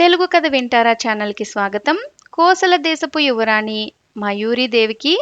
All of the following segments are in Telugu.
తెలుగు కథ వింటారా ఛానల్‌కి స్వాగతం. కోసల దేశపు యువరాణి మయూరీదేవికి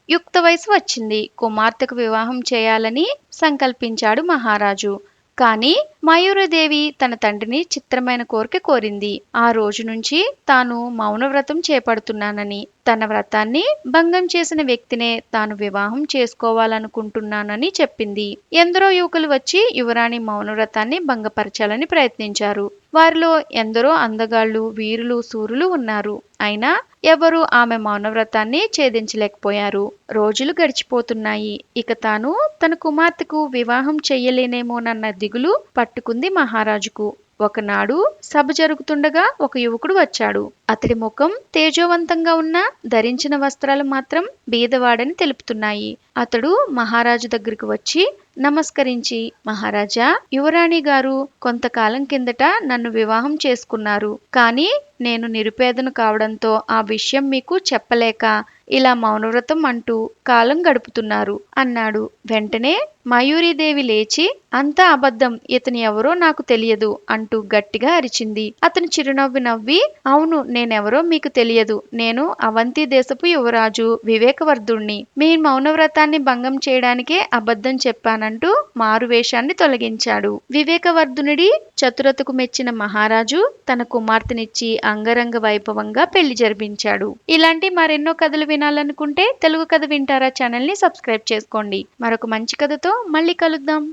యుక్త వయసు వచ్చింది. కుమార్తెకు వివాహం చేయాలని సంకల్పించాడు మహారాజు. కానీ మయూరదేవి తన తండ్రిని చిత్రమైన కోరిక కోరింది. ఆ రోజు నుంచి తాను మౌనవ్రతం చేపడుతున్నానని, తన వ్రతాన్ని భంగం చేసిన వ్యక్తినే తాను వివాహం చేసుకోవాలనుకుంటున్నానని చెప్పింది. ఎందరో యువకులు వచ్చి యువరాణి మౌనవ్రతాన్ని భంగపరచాలని ప్రయత్నించారు. వారిలో ఎందరో అందగాళ్ళు, వీరులు, శూరులు ఉన్నారు. అయినా ఎవరూ ఆమె మౌనవ్రతాన్ని ఛేదించలేకపోయారు. రోజులు గడిచిపోతున్నాయి. ఇక తాను తన కుమార్తెకు వివాహం చెయ్యలేనేమోనన్న దిగులు పట్టుకుంది మహారాజుకు. ఒకనాడు సభ జరుగుతుండగా ఒక యువకుడు వచ్చాడు. అతడి ముఖం తేజోవంతంగా ఉన్నా ధరించిన వస్త్రాలు మాత్రం బీదవాడని తెలుపుతున్నాయి. అతడు మహారాజు దగ్గరికి వచ్చి నమస్కరించి, మహారాజా, యువరాణి గారు కొంతకాలం కిందట నన్ను వివాహం చేసుకున్నారు. కానీ నేను నిరుపేదను కావడంతో ఆ విషయం మీకు చెప్పలేక ఇలా మౌనవ్రతం అంటూ కాలం గడుపుతున్నారు అన్నాడు. వెంటనే మయూరీదేవి లేచి, అంతా అబద్ధం, ఇతను ఎవరో నాకు తెలియదు అంటూ గట్టిగా అరిచింది. అతను చిరునవ్వు నవ్వి, అవును, నేనెవరో మీకు తెలియదు. నేను అవంతి దేశపు యువరాజు వివేకవర్ధుణ్ణి. మీ మౌనవ్రతాన్ని భంగం చేయడానికే అబద్ధం చెప్పానంటూ మారువేషాన్ని తొలగించాడు. వివేకవర్ధునుడి చతురతకు మెచ్చిన మహారాజు తన కుమార్తెనిచ్చి అంగరంగ వైభవంగా పెళ్లి జరిపించాడు. ఇలాంటి మరెన్నో కథలు వినాలనుకుంటే తెలుగు కథ వింటారా ఛానల్ని సబ్స్క్రైబ్ చేసుకోండి. మరొక మంచి కథతో మళ్ళీ కలుద్దాం.